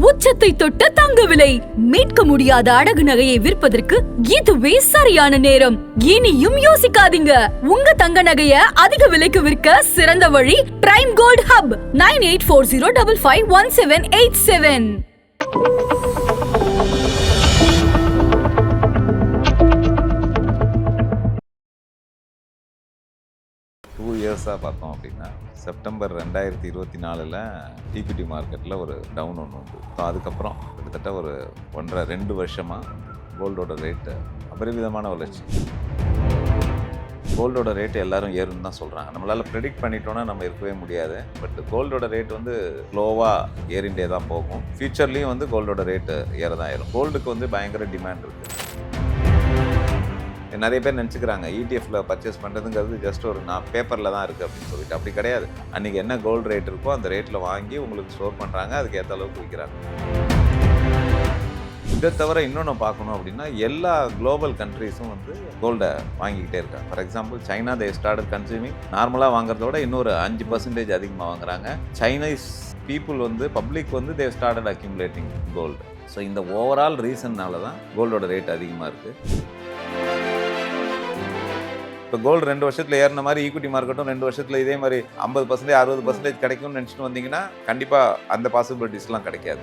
உச்சத்தை தொட்ட தங்க விலை மீட்க முடியாத அடகு நகையை விற்பதற்கு இதுவே சரியான நேரம். இனியும் யோசிக்காதீங்க. உங்க தங்க நகைய அதிக விலைக்கு விற்க சிறந்த வழி பிரைம் கோல்ட் ஹப் 9840551787. 2 இயர்ஸாக பார்த்தோம் அப்படின்னா செப்டம்பர் 2024 ஈக்விட்டி மார்க்கெட்டில் ஒரு டவுன் ஒன்று உண்டு. ஸோ அதுக்கப்புறம் கிட்டத்தட்ட ஒரு 1.5-2 வருஷமாக கோல்டோட ரேட்டு அபரிவிதமான வளர்ச்சி. கோல்டோட ரேட்டு எல்லாரும் ஏறுன்னு தான் சொல்கிறாங்க. நம்மளால் ப்ரெடிக்ட் பண்ணிட்டோன்னா நம்ம இருக்கவே முடியாது. பட் கோல்டோட ரேட் வந்து ஸ்லோவாக ஏறிண்டே தான் போகும். ஃபியூச்சர்லேயும் வந்து கோல்டோட ரேட்டு ஏற தான் ஏறும். கோல்டுக்கு வந்து பயங்கர டிமாண்ட் இருக்குது. நிறைய பேர் நினச்சிக்கிறாங்க இடிஎஃப்ல பர்ச்சேஸ் பண்ணுறதுங்கிறது ஜஸ்ட் ஒரு பேப்பரில் தான் இருக்குது அப்படின்னு சொல்லிட்டு. அப்படி கிடையாது. அன்றைக்கி என்ன கோல்டு ரேட் இருக்கோ அந்த ரேட்டில் வாங்கி உங்களுக்கு ஸ்டோர் பண்ணுறாங்க, அதுக்கு ஏற்ற அளவுக்கு விற்கிறாங்க. இதை தவிர இன்னொன்று பார்க்கணும் அப்படின்னா எல்லா குளோபல் கண்ட்ரீஸும் வந்து கோல்டை வாங்கிக்கிட்டே இருக்காங்க. For example China they started consuming. நார்மலாக வாங்குறதோட இன்னொரு 5% அதிகமாக வாங்குறாங்க. சைனீஸ் பீப்புள் வந்து பப்ளிக் வந்து they started accumulating gold. So இந்த ஓவரால் ரீசன்னால தான் கோல்டோட ரேட் அதிகமாக இருக்குது. இப்போ கோல்டு 2 வருஷத்தில் ஏறின மாதிரி ஈக்விட்டி மார்க்கெட்டும் 2 வருஷத்தில் இதே மாதிரி 50% 60% கிடைக்கும்னு நினச்சிட்டு வந்தீங்கன்னா கண்டிப்பாக அந்த பாசிபிலிட்டிஸ்லாம் கிடைக்காது.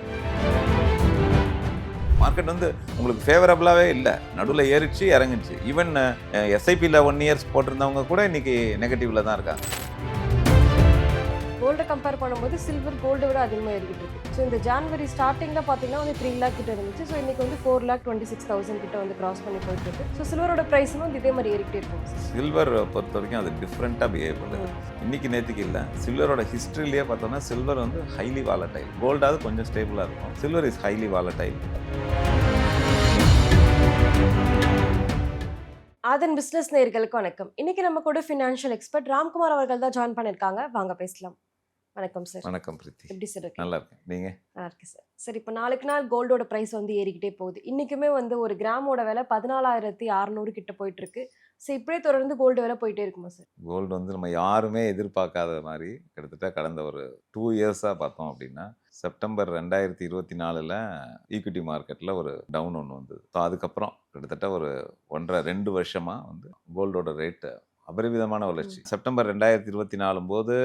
மார்க்கெட் வந்து உங்களுக்கு ஃபேவரபுளாகவே இல்லை. நடுவில் ஏறிச்சு இறங்குச்சு. ஈவன் எஸ்ஐபியில் 1 இயர்ஸ் போட்டிருந்தவங்க கூட இன்னைக்கு நெகட்டிவ்ல தான் இருக்காங்க. கோல்டை கம்பேர் பண்ணும்போது சில்வர் கோல்டை விட அதிகமாக ஏறிக்கிட்டு இருக்கு. ஸோ இந்த ஜான்வரி ஸ்டார்டிங்கில் பார்த்தீங்கன்னா வந்து 3 lakh கிட்ட இருந்துச்சு. ஸோ இன்னைக்கு வந்து 4,26,000 கிட்ட வந்து கிராஸ் பண்ணி போயிட்டு இருக்கு. ஸோ சில்வரோட ப்ரைஸும் வந்து இதே மாதிரி ஏறிக்கிட்டே இருக்கும். சில்வர் பொறுத்த வரைக்கும் அது டிஃப்ரெண்ட்டாக பிஹேவ் பண்ணுது. இன்னைக்கு நேற்றுக்கு இல்லை, சில்வரோட ஹிஸ்ட்ரியிலேயே பார்த்தோம்னா சில்வர் வந்து ஹைலி வாலடைல். கோல்டாவது கொஞ்சம் ஸ்டேபிளாக இருக்கும். Silver is highly volatile. அதன் பிஸ்னஸ் நேயர்களுக்கு வணக்கம். இன்னைக்கு நம்ம கூட ஃபினான்ஷியல் எக்ஸ்பர்ட் ராம்குமார் அவர்கள் தான் ஜாயின் பண்ணியிருக்காங்க. வாங்க பேசலாம். வணக்கம் சார். வணக்கம் பிரீத்தி. எப்படி சார் இருக்கு? நல்லா இருக்கேன். நீங்கள்? நல்லா இருக்கு சார். சரி, இப்போ நாளுக்கு நாள் கோல்டோட ப்ரைஸ் வந்து ஏறிக்கிட்டே போகுது. இன்றைக்குமே வந்து ஒரு கிராமோட விலை 14,600 கிட்ட போயிட்டு இருக்கு. ஸோ இப்படியே தொடர்ந்து கோல்டு விலை போயிட்டே இருக்குமா சார்? கோல்டு வந்து நம்ம யாருமே எதிர்பார்க்காத மாதிரி கிட்டத்தட்ட கடந்த ஒரு 2 இயர்ஸாக பார்த்தோம் அப்படின்னா செப்டம்பர் 2024 ஈக்விட்டி மார்க்கெட்டில் ஒரு டவுன் ஒன்று வந்தது. ஸோ அதுக்கப்புறம் கிட்டத்தட்ட ஒரு 1.5-2 வருஷமாக வந்து கோல்டோட ரேட்டு அபரிவிதமான வளர்ச்சி. செப்டம்பர் 2024 போது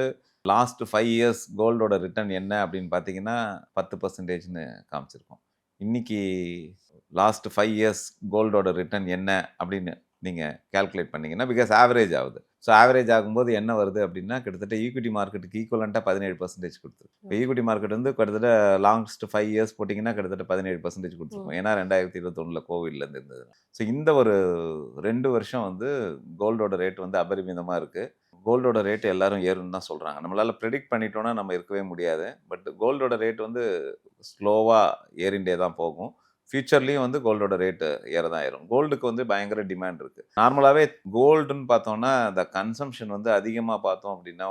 லாஸ்ட் 5 இயர்ஸ் கோல்டோட ரிட்டர்ன் என்ன அப்படின்னு பார்த்தீங்கன்னா 10%ன்னு காமிச்சிருக்கோம். இன்னைக்கு லாஸ்ட் 5 இயர்ஸ் கோல்டோட ரிட்டர்ன் என்ன அப்படின்னு நீங்கள் கேல்குலேட் பண்ணிங்கன்னா பிகாஸ் ஆவரேஜ் ஆகுது. ஸோ ஆவரேஜ் ஆகும்போது என்ன வருது அப்படின்னா கிட்டத்தட்ட ஈக்விட்டி மார்க்கெட்டுக்கு ஈக்குவலண்ட்டாக 17% கொடுத்துருக்கு. இப்போ ஈக்விட்டி மார்க்கெட் வந்து கிட்டத்தட்ட லாஸ்ட் 5 இயர்ஸ் போட்டிங்கன்னா கிட்டத்தட்ட 17% கொடுத்துருக்கோம். ஏன்னா 2021 கோவிட்லேருந்து இருந்தது. ஸோ இந்த ஒரு 2 வருஷம் வந்து கோல்டோட ரேட் வந்து அபரிமிதமாக இருக்குது. கோல்டோட ரேட்டு எல்லாரும் ஏறுன்னு தான் சொல்கிறாங்க. நம்மளால் ப்ரெடிக்ட் பண்ணிட்டோன்னா நம்ம இருக்கவே முடியாது. பட் கோல்டோட ரேட் வந்து ஸ்லோவாக ஏறிண்டே தான் போகும். ஃபியூச்சர்லேயும் வந்து கோல்டோட ரேட்டு ஏற தான் ஏறும். கோல்டுக்கு வந்து பயங்கர டிமாண்ட் இருக்குது. நார்மலாகவே கோல்டுன்னு பார்த்தோம்னா இந்த கன்சம்ஷன் வந்து அதிகமாக பார்த்தோம் அப்படின்னா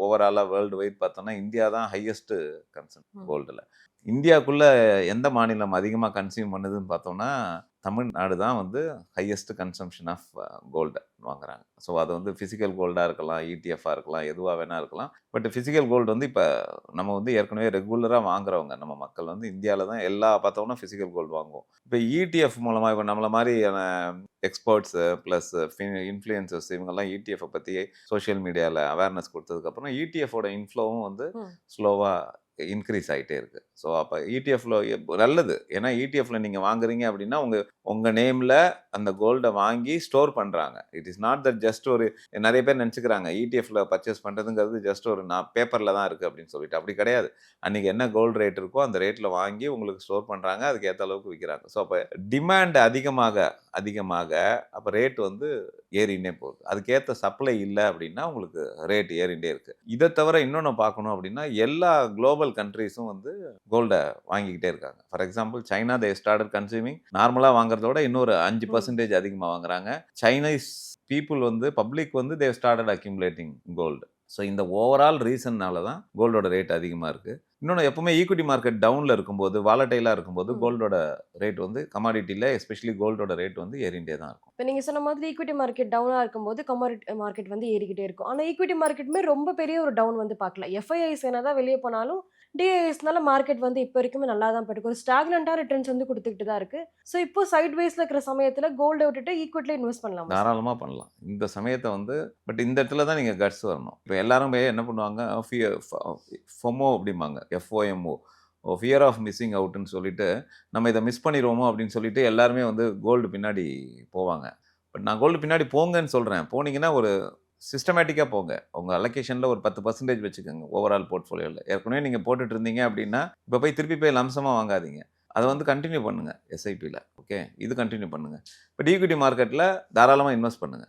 ஓவராலாக வேர்ல்டு வைட் பார்த்தோம்னா இந்தியா தான் ஹையஸ்ட்டு கன்சம்ஷன் கோல்டில். இந்தியாவுக்குள்ளே எந்த மாநிலம் அதிகமாக கன்சியூம் பண்ணுதுன்னு பார்த்தோம்னா தமிழ்நாடு தான் வந்து ஹையஸ்ட் கன்சம்ஷன் ஆஃப் கோல்டை வாங்குறாங்க. ஸோ அது வந்து ஃபிசிக்கல் கோல்டாக இருக்கலாம், இடிஎஃபாக இருக்கலாம், எதுவாக வேணா இருக்கலாம். பட் ஃபிசிக்கல் கோல்டு வந்து இப்போ நம்ம வந்து ஏற்கனவே ரெகுலராக வாங்குறவங்க நம்ம மக்கள் வந்து இந்தியாவில் தான் எல்லா பார்த்தோம்னா ஃபிசிக்கல் கோல்டு வாங்குவோம். இப்போ இடிஎஃப் மூலமாக இப்போ நம்மளை மாதிரியான எக்ஸ்பர்ட்ஸு ப்ளஸ் இன்ஃப்ளூயன்சர்ஸ் இவங்கெல்லாம் இடிஎஃப்பை பற்றி சோஷியல் மீடியாவில் அவேர்னஸ் கொடுத்ததுக்கப்புறம் இடிஎஃபோட இன்ஃப்ளோவும் வந்து ஸ்லோவாக இன்க்ரீஸ் ஆகிட்டே இருக்குது. ஸோ அப்போ இடிஎஃப்ல நல்லது. ஏன்னா இடிஎஃப்ல நீங்கள் வாங்குறீங்க அப்படின்னா உங்கள் நேமில் அந்த கோல்டை வாங்கி ஸ்டோர் பண்ணுறாங்க. It is not that just ஒரு நிறைய பேர் நினச்சிக்கிறாங்க இடிஎஃப்ல பர்ச்சேஸ் பண்ணுறதுங்கிறது ஜஸ்ட் ஒரு பேப்பரில் தான் இருக்குது அப்படின்னு சொல்லிட்டு. அப்படி கிடையாது. அன்றைக்கி என்ன கோல்டு ரேட் இருக்கோ அந்த ரேட்டில் வாங்கி உங்களுக்கு ஸ்டோர் பண்ணுறாங்க, அதுக்கு ஏற்ற அளவுக்கு விற்கிறாங்க. ஸோ அப்போ டிமாண்ட் அதிகமாக அப்போ ரேட் வந்து ஏறிண்டே போகுது. அதுக்கேற்ற சப்ளை இல்லை அப்படின்னா உங்களுக்கு ரேட் ஏறிண்டே இருக்குது. இதை தவிர இன்னொன்று பார்க்கணும் அப்படின்னா எல்லா குளோபல் கண்ட்ரீஸும் வந்து கோல்டை வாங்கிக்கிட்டே இருக்காங்க. For example China they started consuming. நார்மலாக வாங்குறதோட இன்னொரு 5% அதிகமாக வாங்குறாங்க. சைனீஸ் பீப்புள் வந்து பப்ளிக் வந்து they started accumulating gold. So இந்த ஓவரால் ரீசன்னால தான் கோல்டோட ரேட் அதிகமாக இருக்குது. இன்னொன்று எப்பவுமே ஈக்விட்டி மார்க்கெட் டவுனில் இருக்கும்போது வாலட்டைலாக இருக்கும்போது கோல்டோட ரேட் வந்து கமாடிட்டியில் எஸ்பெஷலி கோல்டோட ரேட் வந்து ஏறிண்டே தான் இருக்கும். இப்போ நீங்கள் சொன்ன மாதிரி ஈக்விட்டி மார்க்கெட் டவுனாக இருக்கும்போது கமாடிட்டி மார்க்கெட் வந்து ஏறிக்கிட்டே இருக்கும். ஆனால் ஈக்விட்டி மார்க்கெட்டுமே ரொம்ப பெரிய ஒரு டவுன் வந்து பார்க்கல. எஃப்ஐஐஸ் என்ன தான் வெளியே போனாலும் டிஐஎஸ்னால மார்க்கெட் வந்து இப்போ வரைக்குமே நல்லா தான் போயிருக்கு. ஒரு ஸ்டாக்னன்ட்டான ரிட்டர்ன்ஸ் வந்து குடுத்துக்கிட்டு தான் இருக்கு. ஸோ இப்போ சைட் வேஸ்ல இருக்கிற சமயத்துல கோல்ட விட்டுட்டு ஈக்விட்டில இன்வெஸ்ட் பண்ணலாமா சார்? தாராளமா பண்ணலாம். இந்த சமயத்த வந்து பட் இந்த இடத்துல தான் நீங்க கட்ஸ் வரணும். இப்ப எல்லாரும் போய் என்ன பண்ணுவாங்க, ஃபொமோ அப்படிம்பாங்க. எஃப்ஓஎம்ஓ. ஃபியர் ஆஃப் மிஸ்ஸிங் அவுட்ன்னு சொல்லிட்டு, நம்ம இத மிஸ் பண்ணிருவோமோ அப்படின்னு சொல்லிட்டு எல்லாருமே வந்து கோல்டு பின்னாடி போவாங்க. பட் நான் கோல்டு பின்னாடி போங்கன்னு சொல்றேன். போனீங்கன்னா ஒரு சிஸ்டமேட்டிக்கா போங்க. உங்க அலோகேஷன்ல ஒரு 10% வச்சுக்கோங்க ஓவரால் போர்ட்ஃபோலியோல. ஏற்கனவே நீங்க போட்டுட்டு இருந்தீங்க அப்படின்னா, இப்ப போய் திருப்பி போய் லம்சமா வாங்காதீங்க. அத வந்து கன்டின்யூ பண்ணுங்க எஸ்ஐபில. ஓகே. இது கன்டின்யூ பண்ணுங்க. பட் ஈக்விட்டி மார்க்கெட்ல தாராளமா இன்வெஸ்ட் பண்ணுங்க.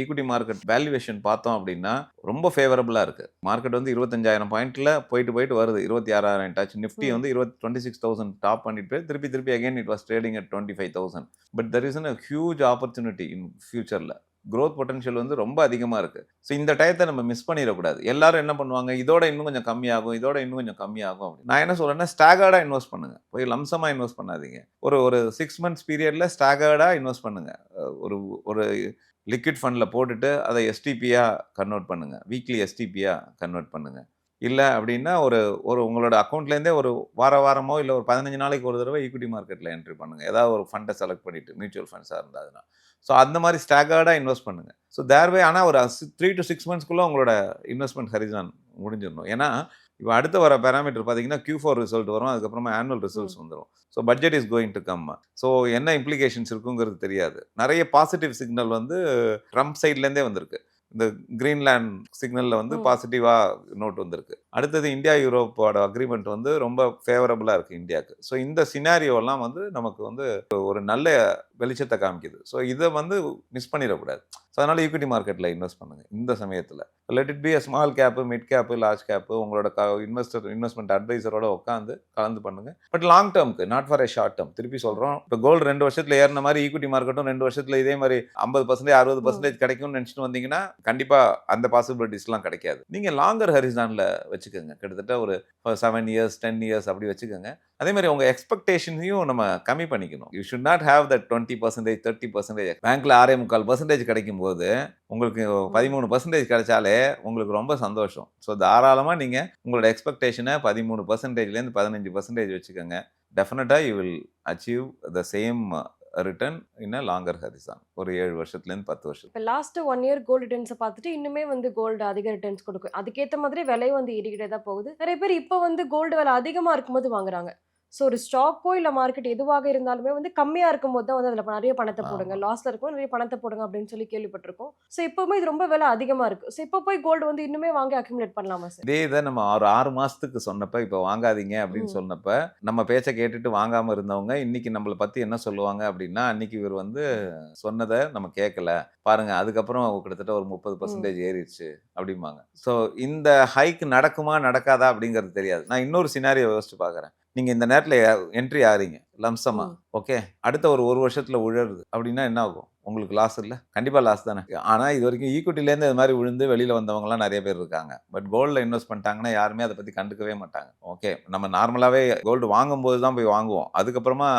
ஈக்விட்டி மார்க்கெட் வேல்யூவேஷன் பார்த்தோம் அப்படின்னா, ரொம்ப ஃபேவரபிளா இருக்கு. மார்க்கெட் வந்து 25,000 பாயிண்ட்ல போயிட்டு போயிட்டு வருது. 26,000 டச். நிஃப்டி ம். வந்து 26,000 டாப் பண்ணிட்டு போய் திருப்பி திருப்பி again it was trading at 25,000. But there is a huge opportunity in ஃபியூச்சர்ல. குரோத் பொட்டன்ஷியல் வந்து ரொம்ப அதிகமா இருக்கு. ஸோ இந்த டயத்தை நம்ம மிஸ் பண்ணிடக்கூடாது. எல்லாரும் என்ன பண்ணுவாங்க, இதோட இன்னும் கொஞ்சம் கம்மியாகும், இதோட இன்னும் கொஞ்சம் கம்மியாகும் அப்படின்னு. நான் என்ன சொல்றேன்னா, ஸ்டாகர்டா இன்வெஸ்ட் பண்ணுங்க. போய் லம்சமா இன்வெஸ்ட் பண்ணாதீங்க. ஒரு ஒரு 6 மந்த்ஸ் பீரியட்ல ஸ்டாகர்டா இன்வெஸ்ட் பண்ணுங்க. ஒரு ஒரு லிக்விட் ஃபண்ட்ல போட்டுட்டு அதை எஸ்டிபியா கன்வெர்ட் பண்ணுங்க. வீக்லி எஸ்டிபியா கன்வெர்ட் பண்ணுங்க. இல்ல அப்படின்னா ஒரு ஒரு உங்களோட அக்கவுண்ட்லேருந்தே ஒரு வாரமோ இல்ல ஒரு 15 நாளைக்கு ஒரு தடவை ஈக்விட்டி மார்க்கெட்ல என்ட்ரி பண்ணுங்க. ஏதாவது ஒரு ஃபண்ட செலக்ட் பண்ணிட்டு மியூச்சுவல் ஃபண்ட்ஸா இருந்ததுன்னா. ஸோ அந்த மாதிரி ஸ்டாகர்டா இன்வெஸ்ட் பண்ணுங்க. ஸோ தேர்வே ஆனா ஒரு 3 to 6 மந்த்ஸ்க்குள்ள உங்களோட இன்வெஸ்ட்மெண்ட் ஹரிசான் முடிஞ்சிடணும். ஏன்னா இப்போ அடுத்து வர பேராமீட்டர் பார்த்தீங்கன்னா Q4 ரிசல்ட் வரும். அதுக்கப்புறமா ஆனுவல் ரிசல்ட்ஸ் ம். வந்துரும். So budget is going to come. So என்ன இம்ப்ளிகேஷன்ஸ் இருக்குங்கிறது தெரியாது. நிறைய பாசிட்டிவ் சிக்னல் வந்து ட்ரம்ப் சைட்லேருந்தே வந்திருக்கு. இந்த கிரீன்லாண்ட் சிக்னல்ல வந்து ம். பாசிட்டிவா நோட் வந்திருக்கு. அடுத்தது இந்தியா யூரோப்போட அக்ரிமெண்ட் வந்து ரொம்ப ஃபேவரபிளா இருக்கு இந்தியாவுக்கு. ஸோ இந்த சினாரியோலாம் வந்து நமக்கு வந்து ஒரு நல்ல வெளிச்சத்தை காமிக்குது. ஸோ இதை வந்து மிஸ் பண்ணிடக்கூடாது. ஸோ அதனால ஈக்விட்டி மார்க்கெட்ல இன்வெஸ்ட் பண்ணுங்க இந்த சமயத்தில். Let it be a small cap, mid cap, large cap உங்களோட இன்வெஸ்ட்மெண்ட் அட்வைசரோட உட்காந்து கலந்து பண்ணுங்க. பட் லாங் டேர்ம்க்கு, not for a short term. திருப்பி சொல்றோம், இப்போ கோல்டு 2 வருஷத்துல ஏறின மாதிரி ஈக்விட்டி மார்க்கெட்டும் 2 வருஷத்துல இதே மாதிரி 50% 60% கிடைக்கும்னு நினைச்சிட்டு வந்தீங்கன்னா கண்டிப்பா அந்த பாசிபிலிட்டிஸ்லாம் கிடைக்காது. நீங்க லாங்கர் ஹரிசான்ல வச்சுக்கோங்க. கிட்டத்தட்ட ஒரு 7 இயர்ஸ் 10 இயர்ஸ் அப்படி வச்சுக்கோங்க. அதே மாதிரி உங்க எக்ஸ்பெக்டேஷனையும் நம்ம கம்மி பண்ணிக்கணும். You should not have that 20% 30%. பேங்க்ல 6.25% கிடைக்கும் போது உங்களுக்கு 13% கிடைச்சாலே உங்களுக்கு ரொம்ப சந்தோஷம். ஸோ தாராளமா நீங்க உங்களோட எக்ஸ்பெக்டேஷனை 13%லேருந்து 15% வச்சுக்கோங்க. டெஃபினட்டா you will achieve the same return in a longer horizon. ஒரு 7 வருஷத்துலேருந்து 10 வருஷம். இப்போ லாஸ்ட் 1 இயர் கோல்டு ரிட்டர்ன்ஸை பார்த்துட்டு இன்னுமே வந்து கோல்டு அதிக ரிட்டர்ன்ஸ் கொடுக்கும். அதுக்கேற்ற மாதிரி விலையும் வந்து ஏறிக்கிட்டே தான் போகுது. நிறைய பேர் இப்போ வந்து கோல்டு விலை அதிகமாக இருக்கும்போது வாங்குறாங்க. ஸோ ஒரு ஸ்டாக்கோ இல்லை மார்க்கெட் எதுவாக இருந்தாலுமே வந்து கம்மியாக இருக்கும்போது தான் வந்து அதில் நிறைய பணத்தை போடுங்க, ஆமா. லாஸில் இருக்கும் நிறைய பணத்தை போடுங்க அப்படின்னு சொல்லி கேள்விப்பட்டிருக்கோம். ஸோ இப்போவுமே இது ரொம்ப விலை அதிகமாக இருக்குது. ஸோ இப்போ போய் கோல்டு வந்து இன்னுமே வாங்கி அக்யூமுலேட் பண்ணலாமா சார்? இதே இதை நம்ம ஒரு 6 மாசத்துக்கு சொன்னப்ப, இப்போ வாங்காதீங்க அப்படின்னு ம். சொன்னப்ப, நம்ம பேச்சை கேட்டுட்டு வாங்காம இருந்தவங்க இன்னைக்கு நம்மளை பத்தி என்ன சொல்லுவாங்க அப்படின்னா, அன்னைக்கு இவர் வந்து சொன்னதை நம்ம கேட்கல பாருங்க, அதுக்கப்புறம் கிட்டத்தட்ட ஒரு 30% ஏறிடுச்சு அப்படிம்பாங்க. ஸோ இந்த ஹைக் நடக்குமா நடக்காதா அப்படிங்கிறது தெரியாது. நான் இன்னொரு சினாரியோ யோசிச்சு பார்க்குறேன். நீங்க இந்த நேரத்துல என்ட்ரி ஆறீங்க லம்சமா. ஓகே. அடுத்த ஒரு வருஷத்துல உழருது அப்படின்னா என்ன ஆகும்? உங்களுக்கு லாஸ் இல்ல? கண்டிப்பா லாஸ் தானே. ஆனா இது வரைக்கும் ஈக்விட்டிலேருந்து இது மாதிரி விழுந்து வெளியில வந்தவங்கலாம் நிறைய பேர் இருக்காங்க. பட் கோல்ட்ல இன்வெஸ்ட் பண்ணிட்டாங்கன்னா யாருமே அதை பத்தி கண்டுக்கவே மாட்டாங்க. ஓகே. நம்ம நார்மலாவே கோல்டு வாங்கும்போது தான் போய் வாங்குவோம். அதுக்கப்புறமா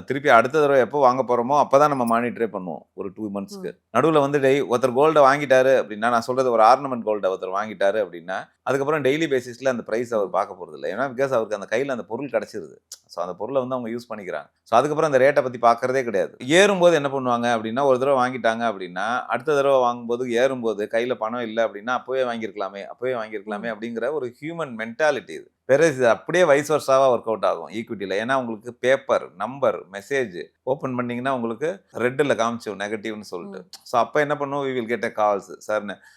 திருப்பி அடுத்த தடவை எப்போ வாங்க போறோமோ அப்பதான் நம்ம மானிட்டரே பண்ணுவோம். ஒரு 2 மந்த்ஸ்க்கு. நடுவுல வந்து ஒருத்தர் கோல்ட வாங்கிட்டாரு அப்படின்னா, நான் சொல்றது ஒரு ஆர்னமெண்ட் கோல்ட ஒருத்தர் வாங்கிட்டாரு அப்படின்னா, அதுக்கப்புறம் டெய்லி பேசிஸ்ல அந்த பிரைஸ் அவர் பார்க்க போறது இல்லை. ஏன்னா பிகாஸ் அவருக்கு அந்த கையில அந்த பொருள் கிடைச்சிருது. ஸோ அந்த பொருளை வந்து அவங்க யூஸ் பண்ணிக்கிறாங்க. ஸோ அதுக்கப்புறம் அந்த ரேட்டை பத்தி பார்க்கறதே கிடையாது. ஏறும்போது என்ன பண்ணுவாங்க அப்படின்னா, ஒரு தடவை வாங்கிட்டாங்க அப்படின்னா, அடுத்த தடவை வாங்கும்போது ஏறும்போது கையில பணம் இல்லை அப்படின்னா, அப்பவே வாங்கியிருக்கலாமே அப்படிங்கிற ஒரு ஹியூமன் மென்டாலிட்டி இது. பெருசு அப்படியே வைஸ் வர்சாவா ஒர்க் அவுட் ஆகும் ஈக்விட்டியில். ஏன்னா உங்களுக்கு பேப்பர், நம்பர், மெசேஜ் ஓப்பன் பண்ணீங்கன்னா உங்களுக்கு ரெட்டில் காமிச்சோம் நெகட்டிவ்னு சொல்லிட்டு. ஸோ அப்போ என்ன பண்ணுவோம், we will get a calls.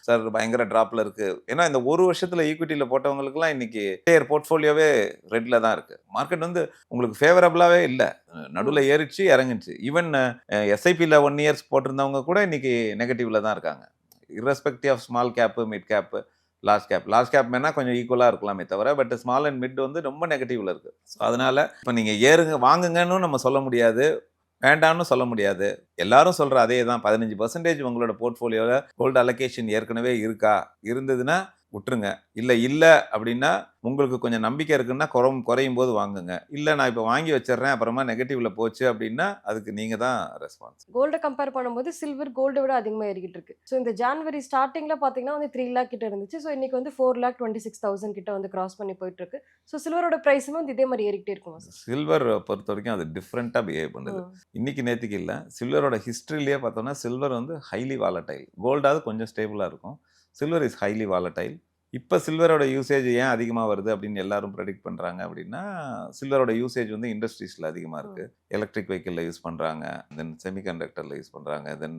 Sir பயங்கர ட்ராப்ல இருக்கு. ஏன்னா இந்த ஒரு வருஷத்துல ஈக்விட்டியில் போட்டவங்களுக்குலாம் இன்னைக்கு போர்ட்ஃபோலியோவே ரெட்ல தான் இருக்கு. மார்க்கெட் வந்து உங்களுக்கு ஃபேவரபிளாவே இல்லை. நடுவில் ஏறிச்சு இறங்குச்சு. ஈவன் எஸ்ஐபியில் 1 இயர்ஸ் போட்டிருந்தவங்க கூட இன்னைக்கு நெகட்டிவ்ல தான் இருக்காங்க. Irrespective of small cap, mid cap, large cap வேணா கொஞ்சம் ஈக்குவலா இருக்கலாமே தவிர, பட் ஸ்மால் அண்ட் மிட் வந்து ரொம்ப நெகட்டிவ்ல இருக்கு. அதனால இப்போ நீங்க ஏறுங்க வாங்குங்கன்னு நம்ம சொல்ல முடியாது, வேண்டாம்னு சொல்ல முடியாது. எல்லாரும் சொல்ற அதே தான். 15% உங்களோட போர்ட்ஃபோலியோல கோல்டு அலோகேஷன் ஏற்கனவே இருக்கா? இருந்ததுன்னா விட்டுருங்க. இல்ல அப்படின்னா உங்களுக்கு கொஞ்சம் நம்பிக்கை இருக்குன்னா குறையும் போது வாங்குங்க. இல்ல நான் இப்போ வாங்கி வச்சிடுறேன் அப்புறமா நெகட்டிவ்ல போச்சு அப்படின்னா அதுக்கு நீங்க தான் ரெஸ்பான்ஸ். கோல்ட கம்பேர் பண்ணும்போது சில்வர் கோல்ட விட அதிகமா ஏறிக்கிட்டு இருக்கு. ஸோ இந்த ஜான்வரி ஸ்டார்டிங்ல பார்த்தீங்கன்னா வந்து 3 லேக் கிட்ட இருந்துச்சு. ஸோ இன்னைக்கு வந்து 4,26,000 கிட்ட வந்து கிராஸ் பண்ணி போயிட்டு இருக்கு. ஸோ சில்வரோட பிரைஸும் வந்து இதே மாதிரி ஏறிக்கிட்டே இருக்குமா சார்? சில்வர் பொறுத்த வரைக்கும் அது டிஃப்ரெண்ட்டாக பிஹேவ் பண்ணுது. இன்னைக்கு நேத்துக்கு இல்ல. சில்வரோட ஹிஸ்டரியிலேயே பார்த்தோம்னா சில்வர் வந்து ஹைலி வாலடைல். கோல்டாவது கொஞ்சம் ஸ்டேபிளா இருக்கும். Silver is highly volatile. இப்ப சில்வரோட யூசேஜ் ஏன் அதிகமா வருது அப்படின்னு எல்லாரும் ப்ரெடிக்ட் பண்றாங்க அப்படின்னா, சில்வரோட யூசேஜ் வந்து இண்டஸ்ட்ரீஸ்ல அதிகமா இருக்கு. எலக்ட்ரிக் வெஹிக்கிள்ல யூஸ் பண்றாங்க. தென் செமிகண்டக்டர்ல யூஸ் பண்றாங்க. தென்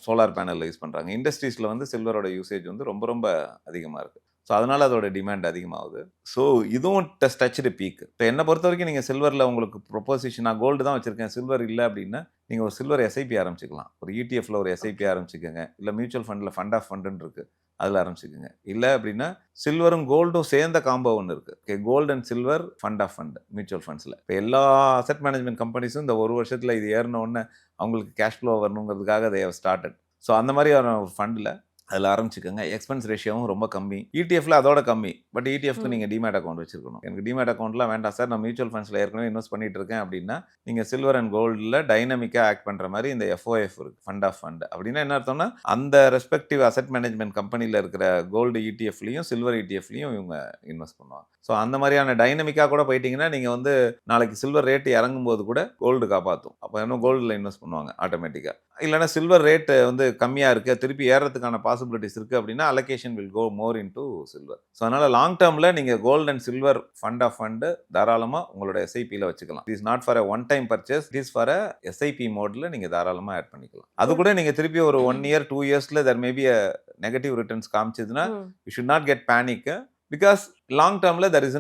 சோலார் பேனல்ல யூஸ் பண்றாங்க. இண்டஸ்ட்ரீஸ்ல வந்து சில்வரோட யூசேஜ் வந்து ரொம்ப ரொம்ப அதிகமா இருக்கு. ஸோ அதனால அதோட டிமாண்ட் அதிகமாகுது. ஸோ இதுவும் டச்சுடு பீக். இப்போ என்னை பொறுத்த வரைக்கும் நீங்கள் சில்வரில் உங்களுக்கு ப்ரொப்போசிஷன் நான் கோல்டு தான் வச்சிருக்கேன் சில்வர் இல்லை அப்படின்னா நீங்கள் ஒரு சில்வர் எஸ்ஐபி ஆரம்பிச்சிக்கலாம். ஒரு இடிஎஃப்ல ஒரு எஸ்ஐபி ஆரம்பிச்சுக்கோங்க. இல்லை மியூச்சுவல் ஃபண்டில் ஃபண்ட் ஆஃப் ஃபண்டுன்னு இருக்கு அதில் ஆரம்பிச்சுக்கோங்க. இல்லை அப்படின்னா சில்வரும் கோல்டும் சேர்ந்த காம்போ ஒன்று இருக்கு. Okay, gold and silver fund of fund mutual ஃபண்ட்ஸில் இப்போ எல்லா அசெட் மேனேஜ்மெண்ட் கம்பெனிஸும் இந்த ஒரு வருஷத்தில் இது ஏறின உடனே அவங்களுக்கு கேஷ் ஃப்ளோ வரணுங்கிறதுக்காக they have started. ஸோ அந்த மாதிரியான ஃபண்டில் அதில் ஆரம்பிச்சுக்கோங்க. எக்ஸ்பென்ஸ் ரேஷியோவும் ரொம்ப கம்மி. இடிஎஃப்ல அதோட கம்மி. பட் இடிஎஃப்க்கு நீங்கள் டிமேட் அக்கௌண்ட் வச்சிருக்கணும். எனக்கு டிமேட் அக்கௌண்ட்லாம் வேண்டாம் சார், நான் மியூச்சுவல் ஃபண்ட்ஸில் ஏற்கனவே இன்வெஸ்ட் பண்ணிட்டு இருக்கேன் அப்படின்னா நீங்கள் சில்வர் அண்ட் கோல்டில் டைனமிக்காக ஆக்ட் பண்ணுற மாதிரி இந்த எஃப்ஓஎஃப் இருக்கு, ஃபண்ட் ஆஃப் ஃபண்ட். அப்படின்னா என்ன அர்த்தம்னா அந்த ரெஸ்பெக்டிவ் அசெட் மேனேஜ்மெண்ட் கம்பெனியில் இருக்கிற கோல்டு இடிஎஃப்லையும் சில்வர் இடிஎஃப்லையும் இவங்க இன்வெஸ்ட் பண்ணுவாங்க. ஸோ அந்த மாதிரியான டைனமிக்காக கூட போயிட்டீங்கன்னா நீங்கள் வந்து நாளைக்கு சில்வர் ரேட் இறங்கும் போது கூட கோல்டு காப்பாற்றும். அப்போ இன்னும் கோல்டில் இன்வெஸ்ட் பண்ணுவாங்க ஆட்டோமேட்டிக்காக. இல்லைனா சில்வர் ரேட்டு வந்து கம்மியாக இருக்குது, திருப்பி ஏறதுக்கான பாசிபிலிட்டிஸ் இருக்குது அப்படின்னா allocation will go more into silver. So அதனால் லாங் டேர்மில் நீங்கள் gold and silver fund of fund தாராளமாக உங்களோட எஸ்ஐபியில் வச்சுக்கலாம். It is not for a one time purchase, it is for a SIP மோடில் நீங்கள் தாராளமாக ஆட் பண்ணிக்கலாம். அது கூட நீங்கள் திருப்பி ஒரு 1 இயர் 2 இயர்ஸில் there maybe a negative returns காமிச்சதுன்னா you should not get panic. Because long டேர்மில் தர் இஸ்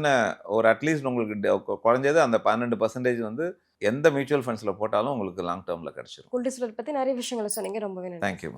ஒரு அட்லீஸ்ட் உங்களுக்கு குறைஞ்சது அந்த 12% வந்து எந்த மியூச்சுவல் ஃபண்ட்ஸில் போட்டாலும் உங்களுக்கு லாங் டேர்மில் கிடைச்சிடும். கோல்டு சில்வர் பத்தி நிறைய விஷயங்களை சொன்னீங்க. ரொம்பவே நன்றி. தேங்க்யூ.